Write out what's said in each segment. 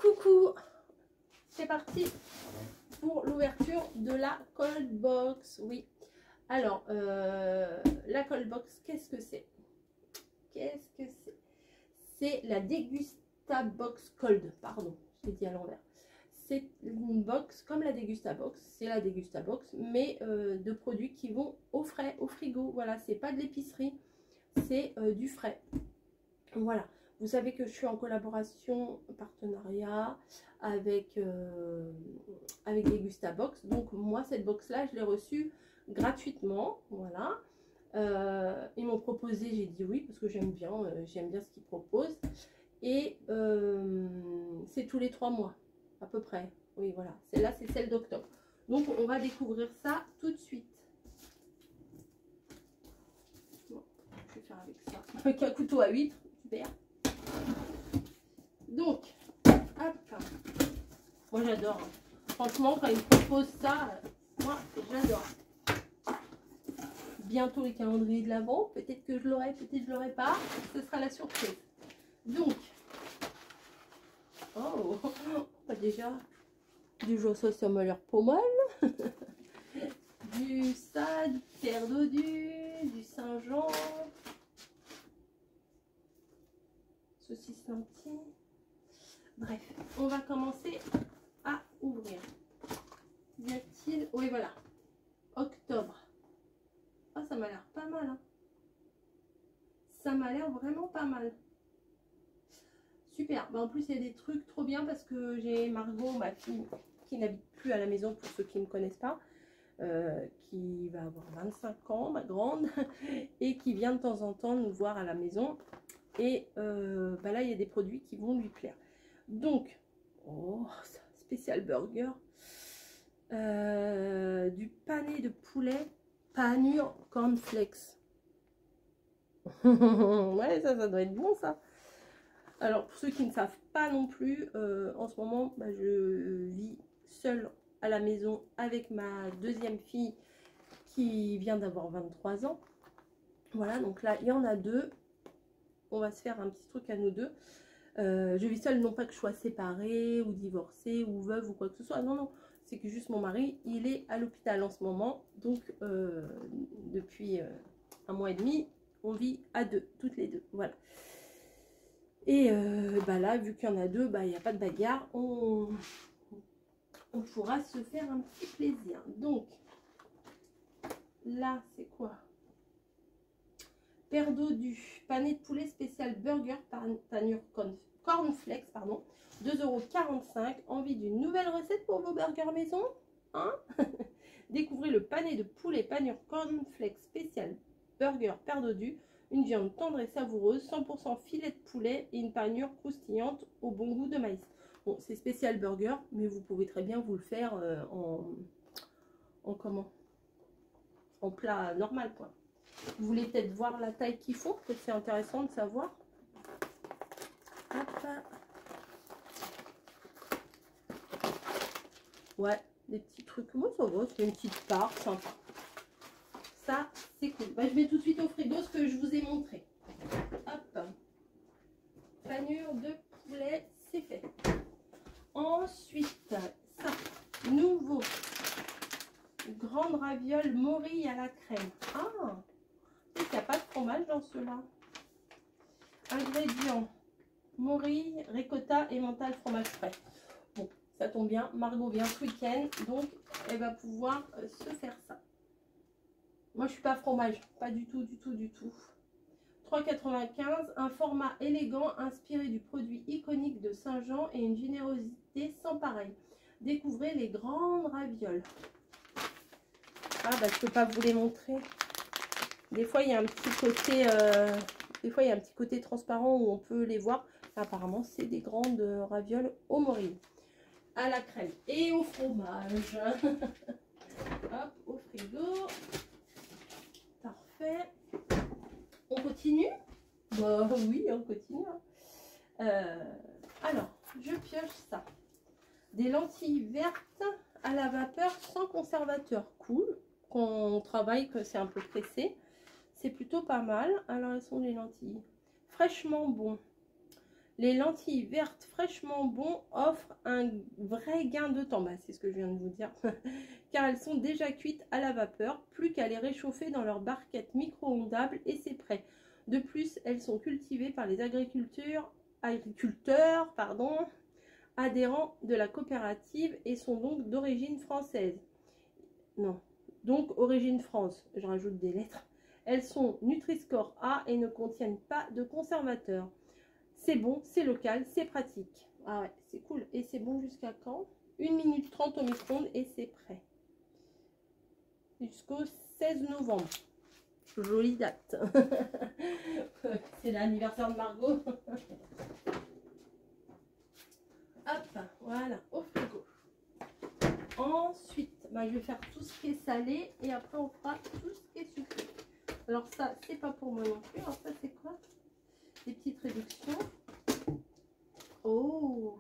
Coucou, c'est parti pour l'ouverture de la cold box. Oui, alors la cold box, qu'est-ce que c'est? C'est la Degusta Box Cold, pardon, j'ai dit à l'envers. C'est une box comme la Degusta Box, c'est la Degusta Box, mais de produits qui vont au frais, au frigo. Voilà, c'est pas de l'épicerie, c'est du frais. Voilà, vous savez que je suis en collaboration, partenariat avec Degusta Box. Donc moi, cette box là, je l'ai reçue gratuitement. Voilà, ils m'ont proposé, j'ai dit oui parce que j'aime bien ce qu'ils proposent. Et c'est tous les 3 mois à peu près. Oui, voilà, celle-là c'est celle d'octobre. Donc on va découvrir ça tout de suite. Bon, je vais faire avec ça, avec un couteau à huître. Super. Donc, hop. Moi j'adore. Franchement, quand ils me proposent ça, moi j'adore. Bientôt les calendriers de l'Avent. Peut-être que je l'aurai, peut-être que je l'aurai pas. Ce sera la surprise. Donc, oh, déjà du jour sauce molleur pommel, du ça, du Pierre Dodu, du Saint-Jean, saucisse lentille. Bref, on va commencer à ouvrir. Y a-t-il... Oui, voilà. Octobre. Ah, ça m'a l'air pas mal. Hein. Ça m'a l'air vraiment pas mal. Super. Bah, en plus, il y a des trucs trop bien parce que j'ai Margot, ma fille, qui n'habite plus à la maison pour ceux qui ne me connaissent pas, qui va avoir 25 ans, ma grande, et qui vient de temps en temps nous voir à la maison. Et bah là, il y a des produits qui vont lui plaire. Donc, oh, spécial burger. Du pané de poulet, panure cornflakes. Ouais, ça doit être bon ça. Alors, pour ceux qui ne savent pas non plus, en ce moment, bah, je vis seule à la maison avec ma deuxième fille qui vient d'avoir 23 ans. Voilà, donc là, il y en a deux. On va se faire un petit truc à nous deux. Je vis seule, non pas que je sois séparée ou divorcée ou veuve ou quoi que ce soit. Non, non, c'est que juste mon mari, il est à l'hôpital en ce moment. Donc, depuis 1 mois et demi, on vit à deux, toutes les deux. Voilà. Et bah là, vu qu'il y en a deux, bah, il n'y a pas de bagarre. On pourra se faire un petit plaisir. Donc, là, c'est quoi? Pierre Dodu, pané de poulet spécial burger panure cornflakes, pardon, 2,45 €. Envie d'une nouvelle recette pour vos burgers maison, hein? Découvrez le pané de poulet panure cornflakes spécial burger Pierre Dodu, une viande tendre et savoureuse, 100% filet de poulet et une panure croustillante au bon goût de maïs. Bon, c'est spécial burger, mais vous pouvez très bien vous le faire en comment? En plat normal, quoi. Vous voulez peut-être voir la taille qu'ils font, peut-être c'est intéressant de savoir. Hop. Ouais, des petits trucs. Moi, ça va, c'est une petite part sympa. Ça, c'est cool. Bah, je mets tout de suite au frigo ce que je vous ai montré. Hop. Panure de poulet, c'est fait. Ensuite, ça, nouveau. Grande ravioles morille à la crème. Ah! Il n'y a pas de fromage dans ceux-là. Ingrédients: morille, ricotta et mental fromage frais. Bon, ça tombe bien. Margot vient ce week-end, donc elle va pouvoir se faire ça. Moi, je suis pas fromage, pas du tout, du tout, du tout. 3,95 €, un format élégant inspiré du produit iconique de Saint-Jean et une générosité sans pareil. Découvrez les grandes ravioles. Ah bah je peux pas vous les montrer. Des fois il y a un petit côté, transparent où on peut les voir. Apparemment c'est des grandes ravioles au morille, à la crème et au fromage. Hop, au frigo. Parfait. On continue? Bah oui, on continue. Alors, je pioche ça. Des lentilles vertes à la vapeur sans conservateur. Cool. Qu'on travaille, que c'est un peu pressé. C'est plutôt pas mal. Alors, elles sont les lentilles. Fraîchement bon. Les lentilles vertes fraîchement bon offrent un vrai gain de temps. Bah, c'est ce que je viens de vous dire. Car elles sont déjà cuites à la vapeur, plus qu'à les réchauffer dans leur barquette micro-ondables et c'est prêt. De plus, elles sont cultivées par les agriculteurs adhérents de la coopérative et sont donc d'origine française. Non, donc origine France, je rajoute des lettres. Elles sont Nutri-Score A et ne contiennent pas de conservateurs. C'est bon, c'est local, c'est pratique. Ah ouais, c'est cool. Et c'est bon jusqu'à quand? 1 minute 30 au micro-ondes et c'est prêt. Jusqu'au 16 novembre. Jolie date. C'est l'anniversaire de Margot. Hop, voilà, au frigo. Ensuite, bah, je vais faire tout ce qui est salé et après on fera tout ce qui est sucré. Alors ça, c'est pas pour moi non plus. Alors ça, c'est quoi? Des petites réductions. Oh,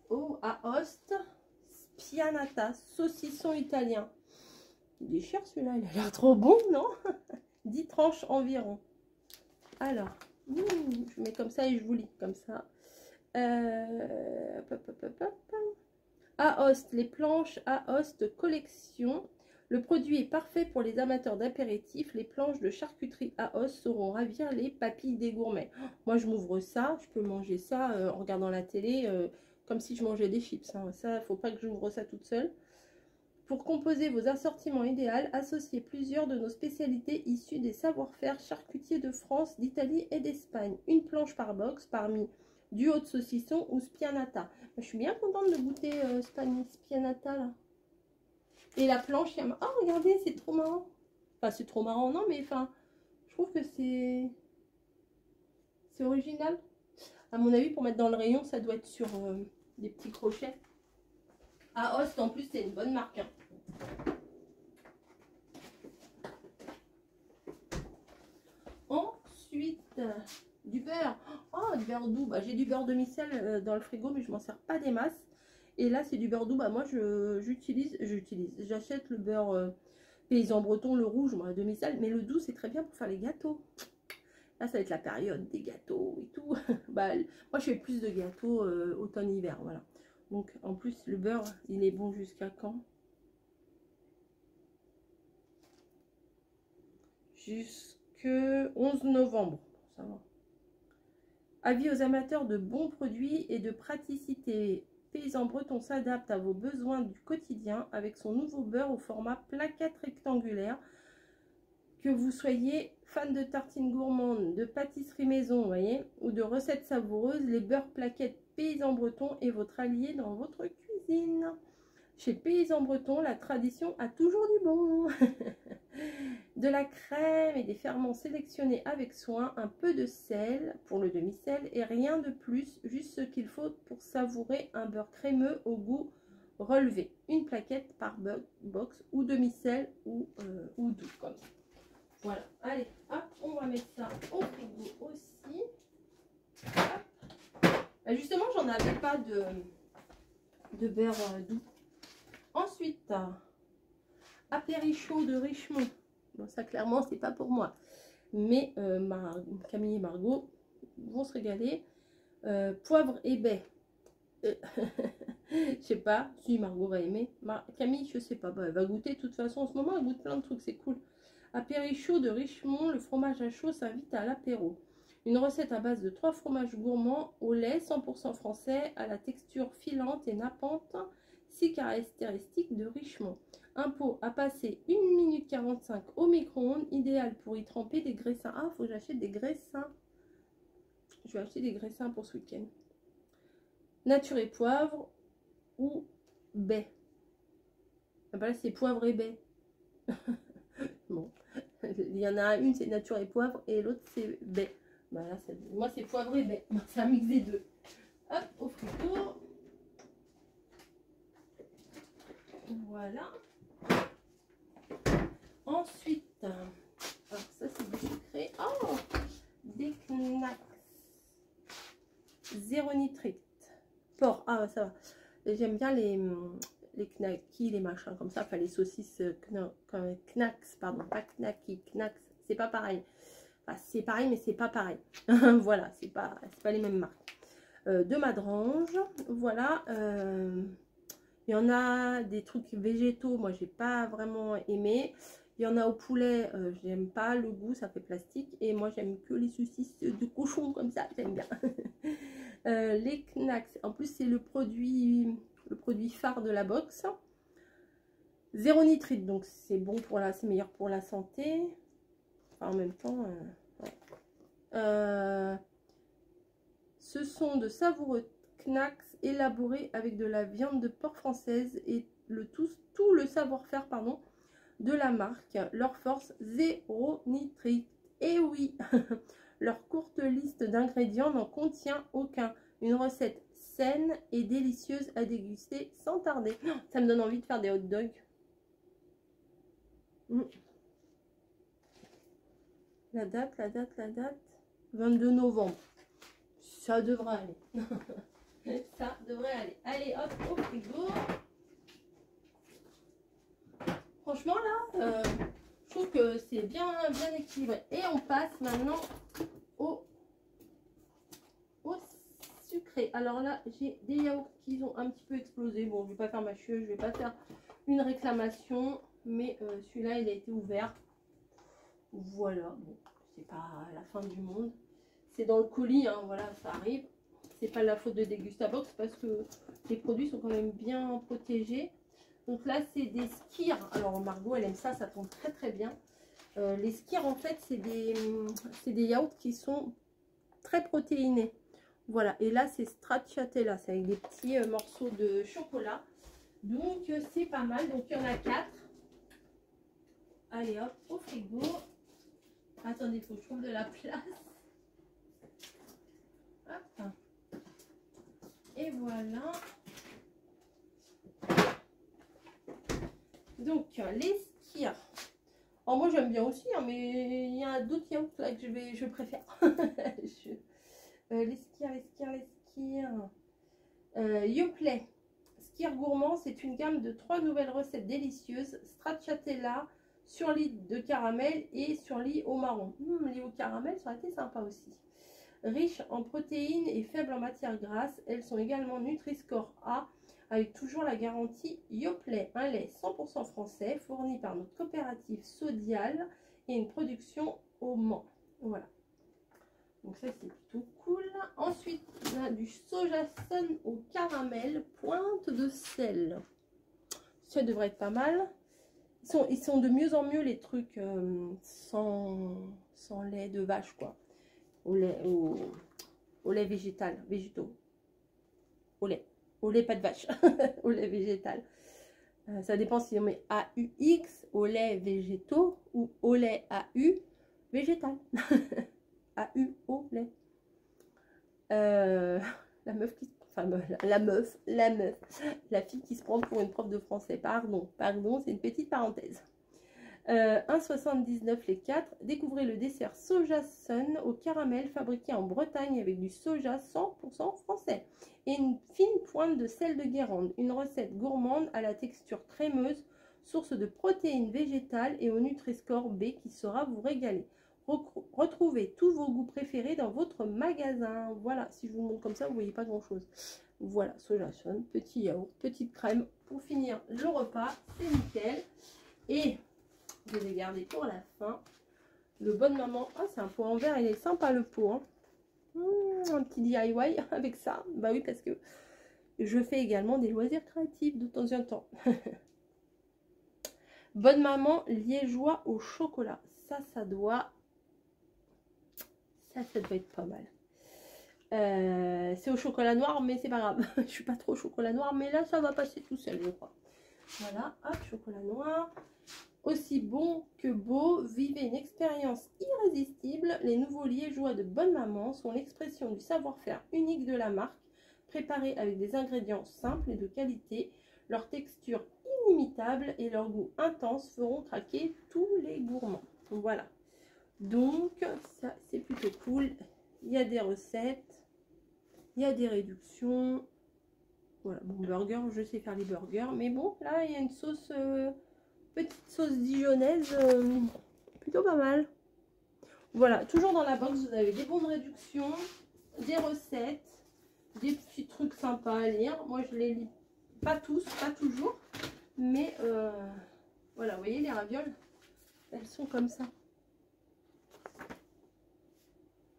oh, Aoste, Spianata, saucisson italien. Il est cher celui-là, il a l'air trop bon, non? 10 tranches environ. Alors, je mets comme ça et je vous lis comme ça. Aoste, les planches Aoste collection. Le produit est parfait pour les amateurs d'apéritifs. Les planches de charcuterie Aoste sauront ravir les papilles des gourmets. Moi, je m'ouvre ça. Je peux manger ça en regardant la télé comme si je mangeais des chips. Hein. Ça, il ne faut pas que j'ouvre ça toute seule. Pour composer vos assortiments idéaux, associez plusieurs de nos spécialités issues des savoir-faire charcutiers de France, d'Italie et d'Espagne. Une planche par box parmi duo de saucisson ou spianata. Je suis bien contente de goûter spianata là. Et la planche, il y a... Oh, regardez, c'est trop marrant. Enfin, c'est trop marrant, non, mais enfin, je trouve que c'est original. À mon avis, pour mettre dans le rayon, ça doit être sur des petits crochets. Aoste, en plus, c'est une bonne marque. Hein. Ensuite, du beurre. Oh, du beurre doux. Bah, j'ai du beurre demi-sel dans le frigo, mais je m'en sers pas des masses. Et là, c'est du beurre doux. Bah, moi, j'achète le beurre paysan breton, le rouge, moi, demi-sel. Mais le doux, c'est très bien pour faire les gâteaux. Là, ça va être la période des gâteaux et tout. Bah, moi, je fais plus de gâteaux automne-hiver, voilà. Donc, en plus, le beurre, il est bon jusqu'à quand? Jusque 11 novembre. Ça va. Avis aux amateurs de bons produits et de praticité. Paysan breton s'adapte à vos besoins du quotidien avec son nouveau beurre au format plaquette rectangulaire. Que vous soyez fan de tartines gourmandes, de pâtisserie maison, vous voyez, ou de recettes savoureuses, les beurres plaquettes Paysan breton est votre allié dans votre cuisine. Chez Paysan breton, la tradition a toujours du bon. De la crème et des ferments sélectionnés avec soin, un peu de sel pour le demi-sel et rien de plus, juste ce qu'il faut pour savourer un beurre crémeux au goût relevé. Une plaquette par box ou demi-sel ou doux comme ça. Voilà, allez, hop, on va mettre ça au frigo aussi. Justement, j'en avais pas de beurre doux. Ensuite, apérichaud de Richemont. Bon, ça, clairement, c'est pas pour moi. Mais Camille et Margot vont se régaler. Poivre et baie. Je sais pas si Margot va aimer. Camille, je sais pas. Bah, elle va goûter. De toute façon, en ce moment, elle goûte plein de trucs. C'est cool. Apérichaud de Richemont. Le fromage à chaud s'invite à l'apéro. Une recette à base de 3 fromages gourmands au lait 100% français à la texture filante et nappante. 6 caractéristiques de Richemont. Un pot à passer 1 minute 45 au micro-ondes, idéal pour y tremper des graissins. Ah, il faut que j'achète des graissins. Je vais acheter des graissins pour ce week-end. Nature et poivre ou baie. Ah bah là, c'est poivre et baie. Bon, il y en a une, c'est nature et poivre, et l'autre, c'est baie. Bah là, moi, c'est poivre et baie. C'est un mix des deux. Hop, au frigo. Voilà. Ensuite, alors ça c'est du sucré. Oh, des Knacks. Zéro nitrite. Porc. Ah, ça va. J'aime bien les knackis, les machins comme ça. Enfin, les saucisses Knacks, pardon. Pas knackis, Knacks. C'est pas pareil. Enfin, c'est pareil, mais c'est pas pareil. Voilà, c'est pas les mêmes marques. De Madrange, voilà. Il y en a des trucs végétaux, moi j'ai pas vraiment aimé. Il y en a au poulet, j'aime pas le goût, ça fait plastique. Et moi j'aime que les saucisses de cochon comme ça, j'aime bien. Les Knacks, en plus c'est le produit phare de la box. Zéro nitrite, donc c'est bon pour la, c'est meilleur pour la santé. Enfin, en même temps, ouais. Ce sont de savoureux knacks élaborés avec de la viande de porc française et tout le savoir-faire de la marque. Leur force, zéro nitrite. Et oui, leur courte liste d'ingrédients n'en contient aucun. Une recette saine et délicieuse à déguster sans tarder. Ça me donne envie de faire des hot dogs. La date. 22 novembre. Ça devrait aller. Ça devrait aller. Allez, hop, au frigo. Franchement, là, je trouve que c'est bien équilibré. Et on passe maintenant au sucré. Alors là, j'ai des yaourts qui ont un petit peu explosé. Bon, je vais pas faire ma chieuse, je vais pas faire une réclamation. Mais celui-là, il a été ouvert. Voilà, bon, c'est pas la fin du monde. C'est dans le colis, hein, voilà, ça arrive. C'est pas la faute de Degustabox parce que les produits sont quand même bien protégés. Donc là, c'est des skirs. Alors Margot, elle aime ça, ça tombe très très bien. Les skirs, en fait, c'est des yaourts qui sont très protéinés. Voilà, et là, c'est stracciatella, c'est avec des petits morceaux de chocolat. Donc, c'est pas mal. Donc, il y en a 4. Allez hop, au frigo. Attendez, il faut que je trouve de la place. Hop. Et voilà. Donc, les skirs. Alors, moi, j'aime bien aussi, hein, mais il y a d'autres yaourts là que je préfère. Les skirs. Yoplait. Skir gourmand, c'est une gamme de 3 nouvelles recettes délicieuses. Stracciatella, surlit de caramel et surlit au marron. Les au caramel, ça aurait été sympa aussi. Riches en protéines et faibles en matière grasse, elles sont également Nutri-Score A, avec toujours la garantie Yoplait, un lait 100% français, fourni par notre coopérative Sodial et une production au Mans. Voilà. Donc ça, c'est plutôt cool. Ensuite, on a du Sojason au caramel, pointe de sel. Ça devrait être pas mal. Ils sont de mieux en mieux les trucs sans lait de vache, quoi. Au lait végétaux. Au lait pas de vache. Au lait végétal. Ça dépend si on met AUX au lait végétaux ou au lait AU végétal. AU au lait. La meuf qui enfin la fille qui se prend pour une prof de français. Pardon, c'est une petite parenthèse. 1,79 les 4. Découvrez le dessert Sojason au caramel fabriqué en Bretagne avec du soja 100% français et une fine pointe de sel de Guérande. Une recette gourmande à la texture crémeuse, source de protéines végétales et au Nutri-Score B qui saura vous régaler. Retrouvez tous vos goûts préférés dans votre magasin. Voilà, si je vous montre comme ça, vous voyez pas grand chose. Voilà, Sojason, petit yaourt, petite crème pour finir le repas, c'est nickel. Et je vais garder pour la fin le Bonne Maman. Ah, c'est un pot en verre, il est sympa le pot. Hein. Un petit DIY avec ça. Bah oui, parce que je fais également des loisirs créatifs de temps en temps. Bonne Maman liégeois au chocolat. Ça doit être pas mal. C'est au chocolat noir, mais c'est pas grave. Je suis pas trop au chocolat noir, mais là, ça va passer tout seul, je crois. Voilà, hop, chocolat noir. Aussi bon que beau, vivez une expérience irrésistible. Les nouveaux liégeois de Bonne Maman sont l'expression du savoir-faire unique de la marque, préparés avec des ingrédients simples et de qualité. Leur texture inimitable et leur goût intense feront craquer tous les gourmands. Voilà. Donc, ça, c'est plutôt cool. Il y a des recettes, il y a des réductions. Voilà, bon, burger, je sais faire les burgers. Mais bon, là, il y a une sauce... petite sauce dijonnaise, plutôt pas mal. Voilà, toujours dans la box, vous avez des bons de réduction, des recettes, des petits trucs sympas à lire. Moi, je les lis pas tous, pas toujours. Mais voilà, vous voyez les ravioles, elles sont comme ça.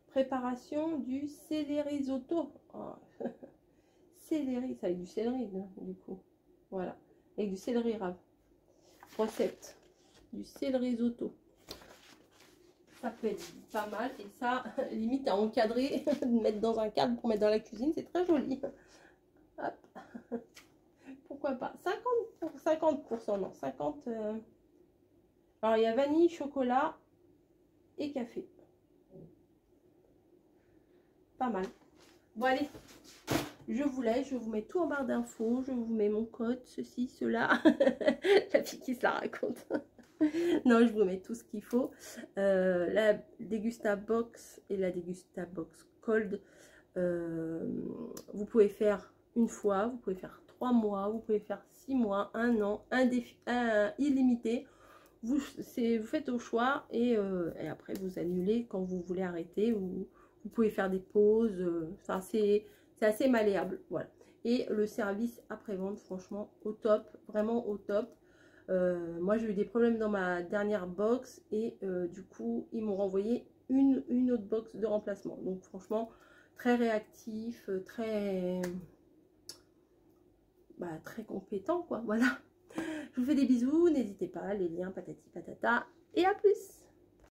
Préparation du céleri risotto. Oh. Céleri, ça avec du céleri, hein, du coup. Voilà, avec du céleri rave. Recette du céleri risotto. Ça peut être pas mal. Et ça, limite à encadrer, mettre dans un cadre pour mettre dans la cuisine, c'est très joli. Hop. Pourquoi pas 50%, non, 50. Alors, il y a vanille, chocolat et café. Pas mal. Bon, allez, je vous laisse, je vous mets tout en barre d'infos, je vous mets mon code, ceci, cela. La fille qui se la raconte. Non, je vous mets tout ce qu'il faut. La Degusta Box et la Degusta Box Cold, vous pouvez faire une fois, vous pouvez faire 3 mois, vous pouvez faire 6 mois, 1 an, illimité. Vous faites au choix et après vous annulez quand vous voulez arrêter, ou vous pouvez faire des pauses. C'est assez malléable, voilà. Et le service après-vente, franchement, au top, vraiment au top. Moi, j'ai eu des problèmes dans ma dernière box et du coup, ils m'ont renvoyé une autre box de remplacement. Donc, franchement, très réactif, très compétent, quoi. Voilà. Je vous fais des bisous. N'hésitez pas, les liens, patati patata. Et à plus!